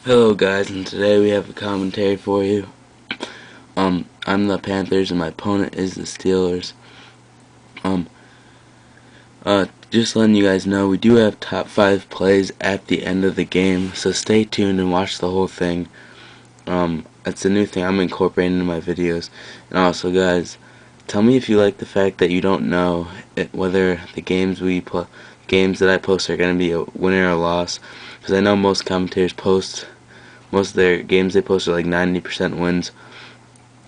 Hello guys, and today we have a commentary for you. I'm the Panthers and my opponent is the Steelers. Just letting you guys know, we do have top 5 plays at the end of the game, so stay tuned and watch the whole thing. That's a new thing I'm incorporating into my videos. And also guys, tell me if you like the fact that you don't know whether the games that I post are going to be a winner or loss, because I know most commentators most of their games they post are like 90% wins,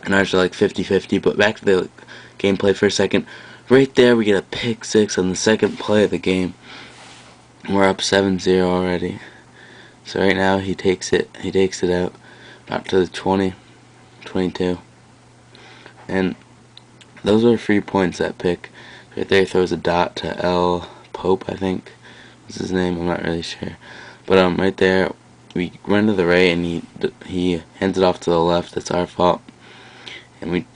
and ours are like 50-50. But back to the gameplay for a second. Right there, we get a pick six on the second play of the game. We're up 7-0 already. So right now he takes it out about to the 20, 22, and those are 3 points. That pick right there throws a dot to L. Pope, I think was his name. I'm not really sure, but right there. We run to the right and he hands it off to the left. That's our fault. And we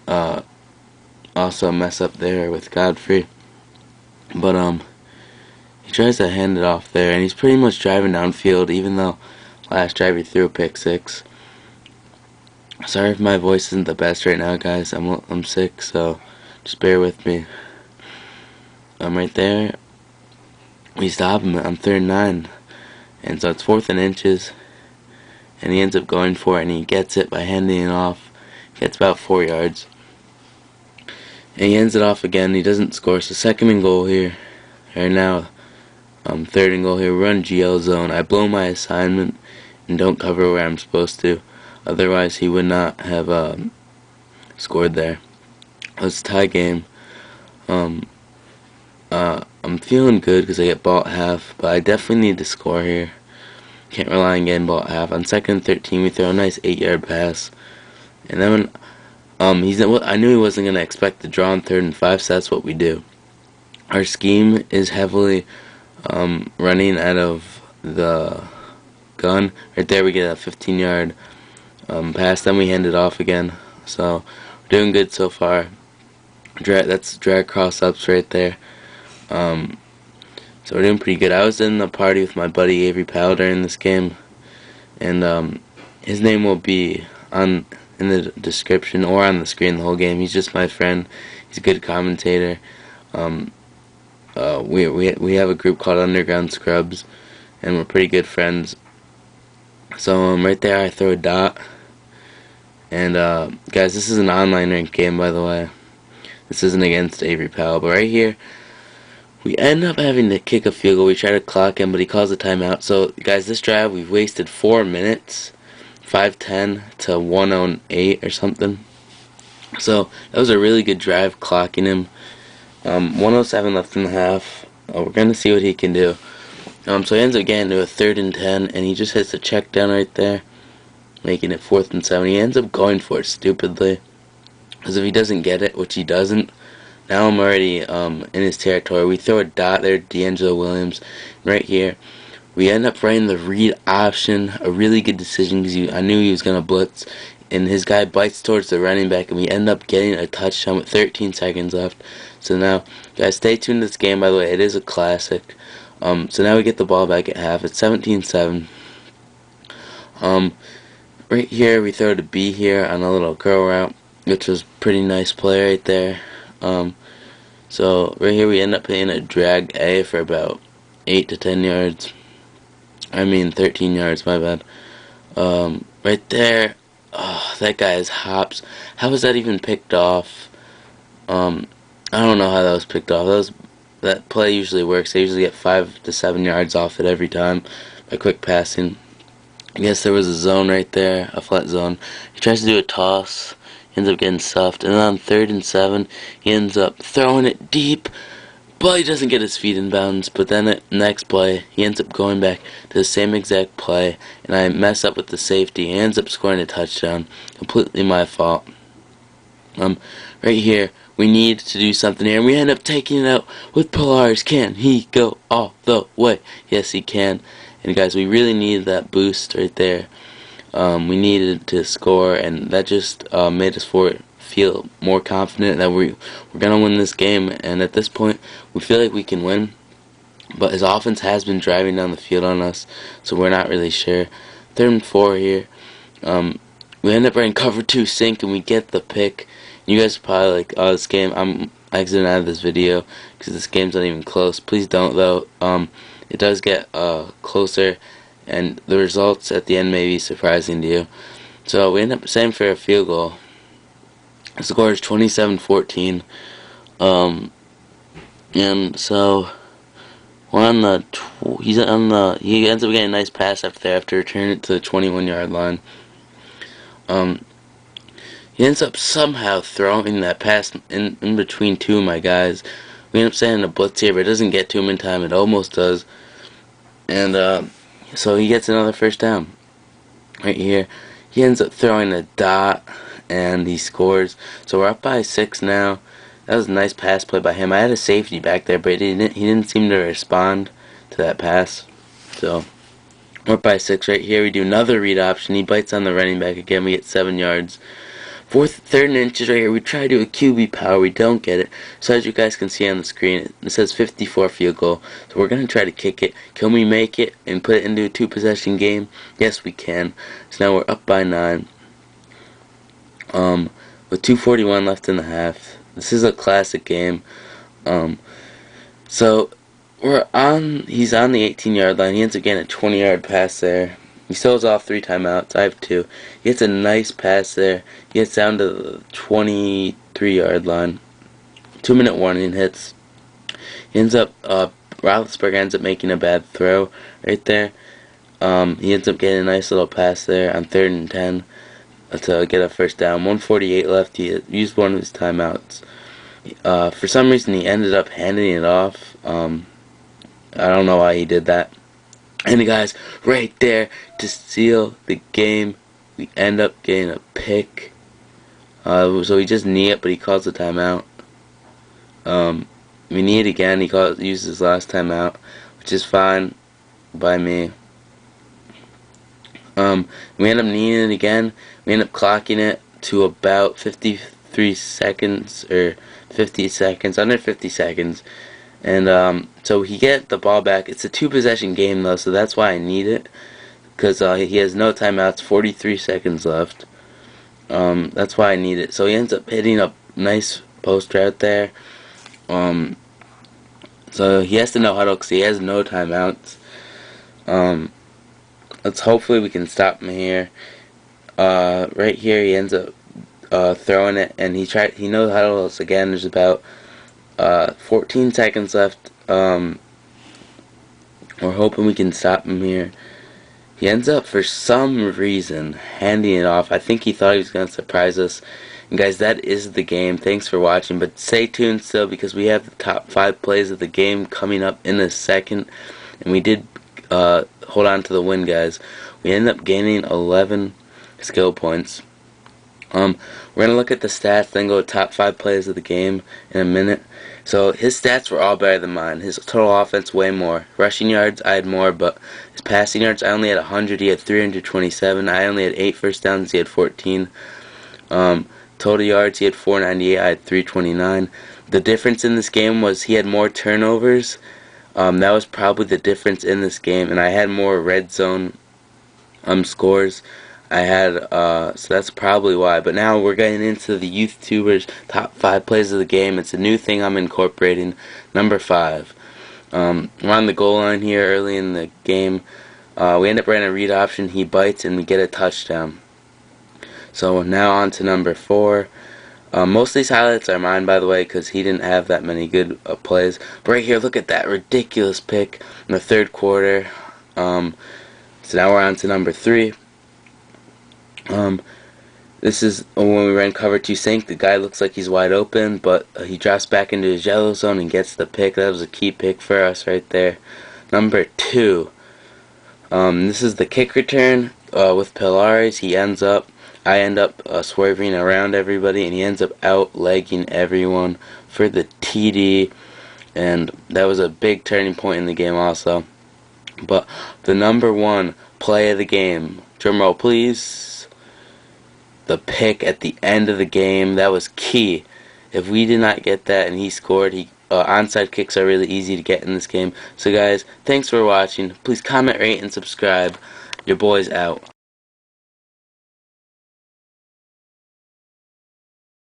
also mess up there with Godfrey. But he tries to hand it off there, and he's pretty much driving downfield, even though last drive he threw a pick six. Sorry if my voice isn't the best right now, guys. I'm sick, so just bear with me. Right there, we stop him on 3rd and 9. And so it's 4th and inches, and he ends up going for it, and he gets it by handing it off. Gets about 4 yards, and he hands it off again. He doesn't score, so 2nd and goal here. Right now, 3rd and goal here. Run GL zone. I blow my assignment and don't cover where I'm supposed to. Otherwise, he would not have scored there. Let's tie game. I'm feeling good because I get ball at half, but I definitely need to score here. Can't rely on getting ball at half. On 2nd and 13, we throw a nice 8-yard pass, and then I knew he wasn't gonna expect the draw on 3rd and 5, so that's what we do. Our scheme is heavily running out of the gun. Right there, we get a 15-yard pass. Then we hand it off again. So we're doing good so far. That's drag cross ups right there. So we're doing pretty good. I was in the party with my buddy Avery Powell during this game, and his name will be in the description or on the screen the whole game. He's just my friend. He's a good commentator. We have a group called Underground Scrubs, and we're pretty good friends. So right there, I throw a dot, and guys, this is an online ranked game, by the way. This isn't against Avery Powell, but right here, we end up having to kick a field goal. We try to clock him, but he calls a timeout. So, guys, this drive, we've wasted 4 minutes, 5:10 to 1:08 or something. So, that was a really good drive, clocking him. 1:07 left in the half. We're going to see what he can do. So, he ends up getting to a 3rd and 10, and he just hits a check down right there, making it 4th and 7. He ends up going for it stupidly, because if he doesn't get it, which he doesn't, now I'm already in his territory. We throw a dot there to D'Angelo Williams. Right here, we end up running the read option. A really good decision because I knew he was going to blitz. And his guy bites towards the running back, and we end up getting a touchdown with 13 seconds left. So now, guys, stay tuned to this game, by the way. It is a classic. So now we get the ball back at half. It's 17-7. Right here, we throw to B here on a little curl route, which was pretty nice play right there. So right here we end up hitting a drag A for about 8 to 10 yards. 13 yards, my bad. Right there, that guy is hops. How was that even picked off? I don't know how that was picked off. That play usually works. They usually get 5 to 7 yards off it every time by quick passing. I guess there was a zone right there, a flat zone. He tries to do a toss. Ends up getting stuffed, and then on 3rd and 7, he ends up throwing it deep, but he doesn't get his feet in bounds. But then the next play, he ends up going back to the same exact play, and I mess up with the safety. He ends up scoring a touchdown. Completely my fault. Right here, we need to do something here, and we end up taking it out with Polaris. Can he go all the way? Yes, he can. And guys, we really needed that boost right there. We needed to score, and that just made us feel more confident that we're going to win this game. And at this point, we feel like we can win, but his offense has been driving down the field on us, so we're not really sure. 3rd and 4 here. We end up running cover 2 sink and we get the pick. You guys are probably like, oh, this game, I'm exiting out of this video because this game's not even close. Please don't though. It does get closer, and the results at the end may be surprising to you. So we end up setting for a field goal. The score is 27-14. And so we're on the he ends up getting a nice pass after returning it to the 21-yard line. He ends up somehow throwing that pass in between two of my guys. We end up sending a blitz here, but it doesn't get to him in time. It almost does. And so he gets another first down right here. He ends up throwing a dot, and he scores. So we're up by 6 now. That was a nice pass play by him. I had a safety back there, but he didn't seem to respond to that pass. So we're up by 6 right here. We do another read option. He bites on the running back again. We get 7 yards. 3rd and inches right here. We try to do a QB power. We don't get it. So as you guys can see on the screen, it says 54 field goal. So we're going to try to kick it. Can we make it and put it into a 2-possession game? Yes, we can. So now we're up by 9. With 2:41 left in the half. This is a classic game. So he's on the 18-yard line. He ends up getting a 20-yard pass there. He still has off 3 timeouts. I have 2. He gets a nice pass there. He gets down to the 23-yard line. 2-minute warning hits. He ends up, Roethlisberger ends up making a bad throw right there. He ends up getting a nice little pass there on 3rd and 10 to get a first down. 1:48 left. He used one of his timeouts. For some reason, he ended up handing it off. I don't know why he did that. And guys, right there to seal the game, we end up getting a pick. So we just knee it, but he calls the timeout. We knee it again. He uses his last timeout, which is fine by me. We end up kneeing it again. We end up clocking it to about 53 seconds or 50 seconds, under 50 seconds. And so he get the ball back. It's a 2-possession game though, so that's why I need it, because he has no timeouts. 43 seconds left. That's why I need it. So he ends up hitting a nice post route there. So he has to no huddle because he has no timeouts. Hopefully we can stop him here. Right here he ends up throwing it, and he no huddles again. There's about 14 seconds left. We're hoping we can stop him here. He ends up, for some reason, handing it off. I think he thought he was going to surprise us. And guys, that is the game. Thanks for watching. But stay tuned still, because we have the top 5 plays of the game coming up in a second. And we did hold on to the win, guys. We ended up gaining 11 skill points. We're going to look at the stats, then go to top 5 plays of the game in a minute. So his stats were all better than mine. His total offense way more. Rushing yards, I had more, but his passing yards, I only had 100. He had 327. I only had 8 first downs. He had 14. Total yards, he had 498. I had 329. The difference in this game was he had more turnovers. That was probably the difference in this game, and I had more red zone scores. I had, so that's probably why. But now we're getting into the YouTubers' top 5 plays of the game. It's a new thing I'm incorporating. Number 5. We're on the goal line here early in the game. We end up running a read option. He bites, and we get a touchdown. So now on to number 4. Most of these highlights are mine, by the way, because he didn't have that many good plays. But right here, look at that ridiculous pick in the 3rd quarter. So now we're on to number 3. This is when we ran cover 2 sink. The guy looks like he's wide open, but he drops back into his yellow zone and gets the pick. That was a key pick for us right there. Number 2. This is the kick return with Pilares. I end up swerving around everybody, and he ends up out-legging everyone for the TD. And that was a big turning point in the game also. But the number 1 play of the game, drumroll please, the pick at the end of the game, that was key. If we did not get that and he scored, onside kicks are really easy to get in this game. So guys, thanks for watching. Please comment, rate, and subscribe. Your boy's out.